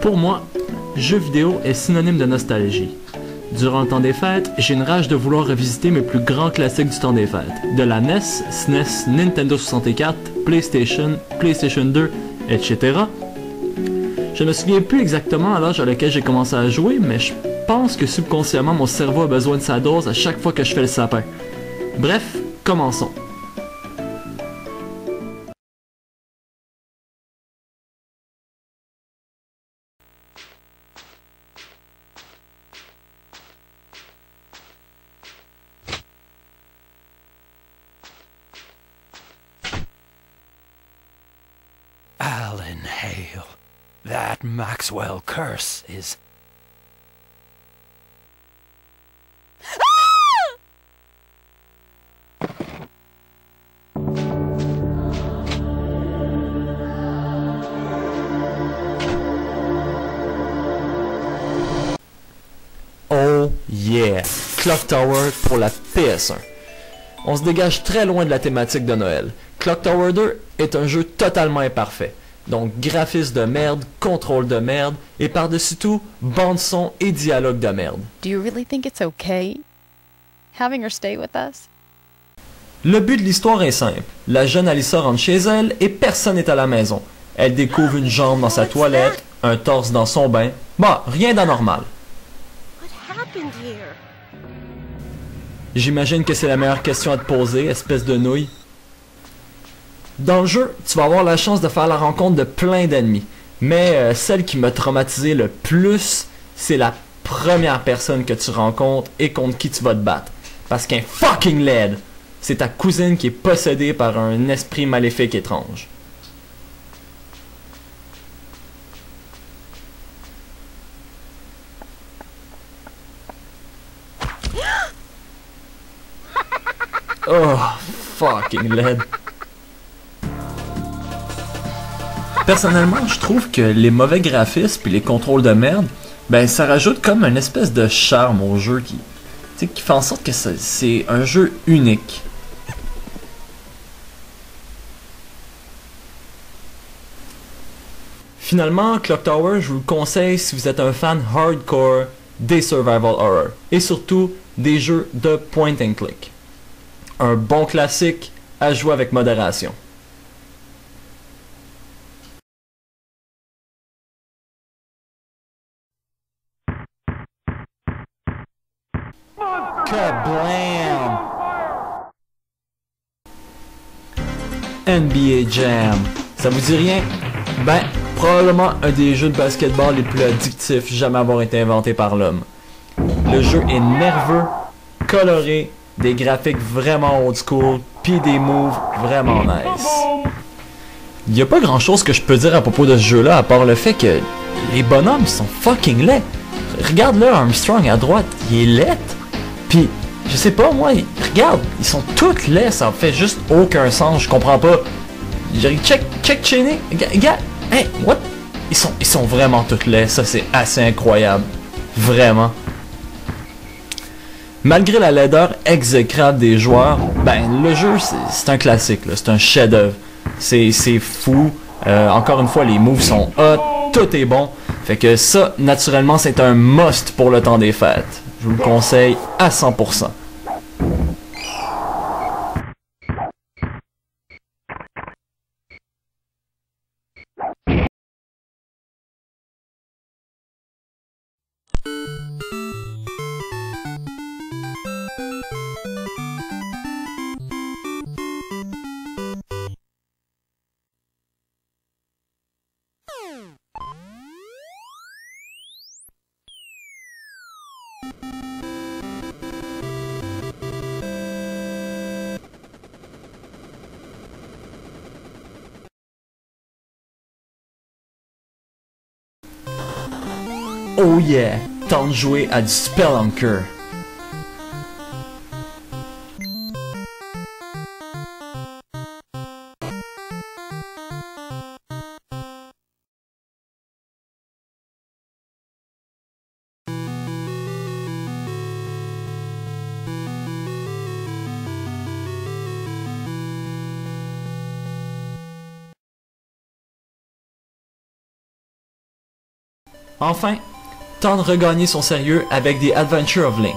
Pour moi, jeu vidéo est synonyme de nostalgie. Durant le temps des fêtes, j'ai une rage de vouloir revisiter mes plus grands classiques du temps des fêtes. De la NES, SNES, Nintendo 64, PlayStation, PlayStation 2, etc. Je ne me souviens plus exactement à l'âge à lequel j'ai commencé à jouer, mais je pense que subconsciemment mon cerveau a besoin de sa dose à chaque fois que je fais le sapin. Bref, commençons. Alan Hale. That Maxwell curse is... Oh yeah! Clock Tower pour la PS1. On se dégage très loin de la thématique de Noël. Clock Tower 2 est un jeu totalement imparfait. Donc graphisme de merde, contrôle de merde, et par-dessus tout, bande-son et dialogue de merde. Do you really think it's okay having her stay with us? Le but de l'histoire est simple. La jeune Alyssa rentre chez elle et personne n'est à la maison. Elle découvre une jambe dans sa toilette, un torse dans son bain. Bah, rien d'anormal. What happened here? J'imagine que c'est la meilleure question à te poser, espèce de nouille. Dans le jeu, tu vas avoir la chance de faire la rencontre de plein d'ennemis. Mais celle qui m'a traumatisé le plus, c'est la première personne que tu rencontres et contre qui tu vas te battre. Parce qu'un fucking laid, c'est ta cousine qui est possédée par un esprit maléfique étrange. Oh, fucking laid. Personnellement, je trouve que les mauvais graphismes et les contrôles de merde, ben ça rajoute comme une espèce de charme au jeu qui fait en sorte que c'est un jeu unique. Finalement, Clock Tower, je vous le conseille si vous êtes un fan hardcore des survival horror et surtout des jeux de point and click. Un bon classique à jouer avec modération. Kablam! NBA Jam. Ça vous dit rien? Ben, probablement un des jeux de basketball les plus addictifs jamais avoir été inventé par l'homme. Le jeu est nerveux, coloré, des graphiques vraiment old school, pis des moves vraiment nice. Y a pas grand chose que je peux dire à propos de ce jeu-là, à part le fait que les bonhommes sont fucking laids. Regarde-le, Armstrong à droite, il est laid. Pis, je sais pas, moi, regarde, ils sont tous laids, ça fait juste aucun sens, je comprends pas. Check Cheney, regarde, hey, what? Ils sont vraiment tous laids, ça c'est assez incroyable. Vraiment. Malgré la laideur exécrable des joueurs, ben le jeu c'est un classique, c'est un chef-d'œuvre. C'est fou. Encore une fois, les moves sont hot, tout est bon. Fait que ça, naturellement, c'est un must pour le temps des fêtes. Je vous le conseille à 100%. Oh yeah, temps de jouer à du Spelunker. Enfin, temps de regagner son sérieux avec des Adventures of Link.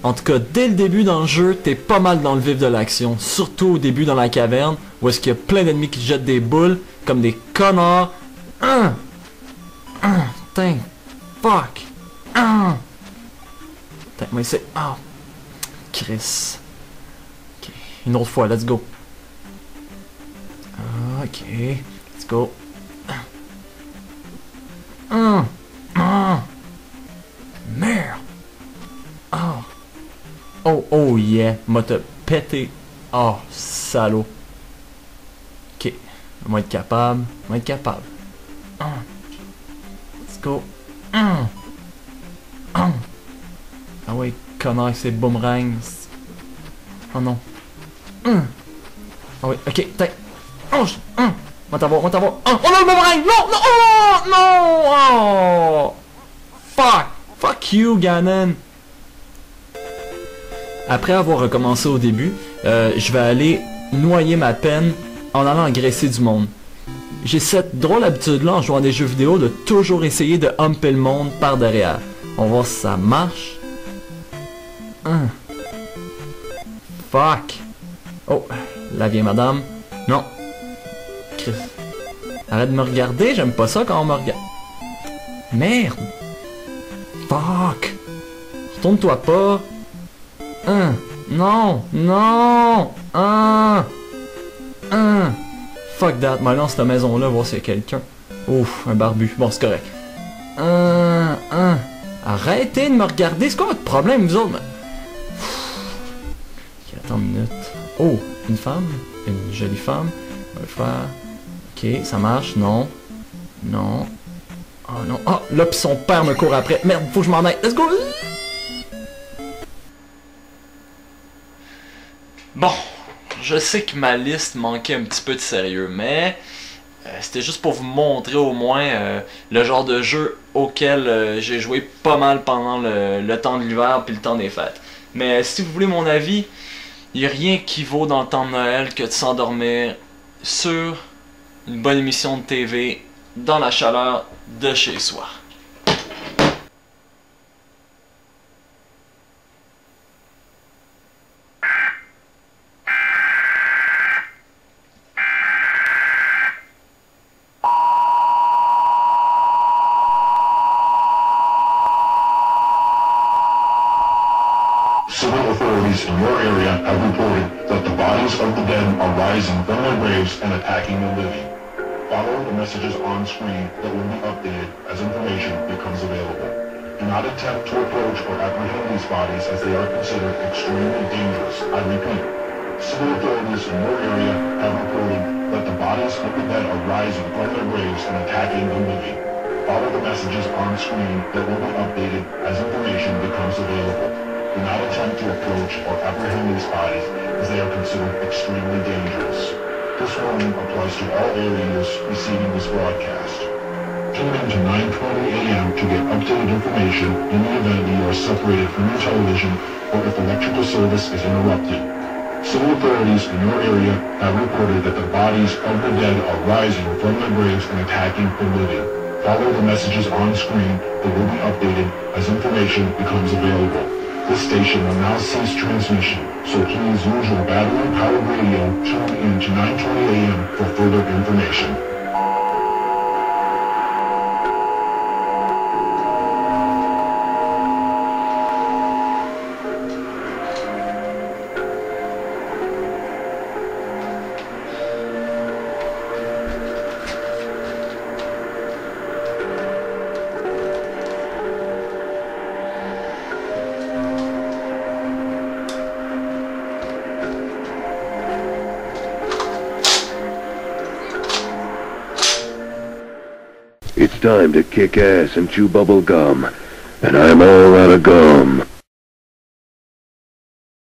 En tout cas, dès le début dans le jeu, t'es pas mal dans le vif de l'action, surtout au début dans la caverne, où est-ce qu'il y a plein d'ennemis qui jettent des boules, comme des connards. Putain, fuck. Putain, moi c'est... Oh, Chris. Ok, une autre fois, let's go. Ok, let's go. Merde. Oh yeah, m'a te pété. Oh, salaud. Ok, on va être capable. Let's go. Ah ouais, connard, c'est boomerang. Oh non. Ah ouais, ok, t'es. Moi t'avoir. Oh non, le boomerang! Non! Oh! Fuck you, Ganon! Après avoir recommencé au début, je vais aller noyer ma peine en allant agresser du monde. J'ai cette drôle habitude-là en jouant à des jeux vidéo de toujours essayer de humper le monde par derrière. On va voir si ça marche. Fuck! Oh, là vient madame. Non. Chris. Arrête de me regarder, j'aime pas ça quand on me regarde. Merde! Fuck! Retourne-toi pas! Non! Fuck that, moi dans cette maison-là, voir s'il y a quelqu'un. Ouf, un barbu. Bon, c'est correct. Arrêtez de me regarder, c'est quoi votre problème, vous autres? Ok, attends une minute. Oh, une femme? Une jolie femme. On va faire... Ok, ça marche, non. Oh non, oh, là pis son père me court après. Merde, faut que je m'en aille. Let's go! Bon, je sais que ma liste manquait un petit peu de sérieux, mais c'était juste pour vous montrer au moins le genre de jeu auquel j'ai joué pas mal pendant le temps de l'hiver puis le temps des fêtes. Mais si vous voulez mon avis, il n'y a rien qui vaut dans le temps de Noël que de s'endormir sur une bonne émission de TV dans la chaleur de chez soi. Civil authorities in your area have reported that the bodies of the dead are rising from their graves and attacking the living. Follow the messages on screen that will be updated as information becomes available. Do not attempt to approach or apprehend these bodies as they are considered extremely dangerous. I repeat, civil authorities in your area have reported that the bodies of the dead are rising from their graves and attacking the living. Follow the messages on screen that will be updated as information becomes available. Do not attempt to approach or apprehend these bodies as they are considered extremely dangerous. This warning applies to all areas receiving this broadcast. Tune in to 9:20 a.m. to get updated information in the event you are separated from your television or if electrical service is interrupted. Civil authorities in your area have reported that the bodies of the dead are rising from their graves and attacking the living. Follow the messages on screen that will be updated as information becomes available. This station will now cease transmission, so please use your battery-powered radio tuned in to 9:20 a.m. for further information. It's time to kick ass and chew bubble gum. And I'm all out of gum.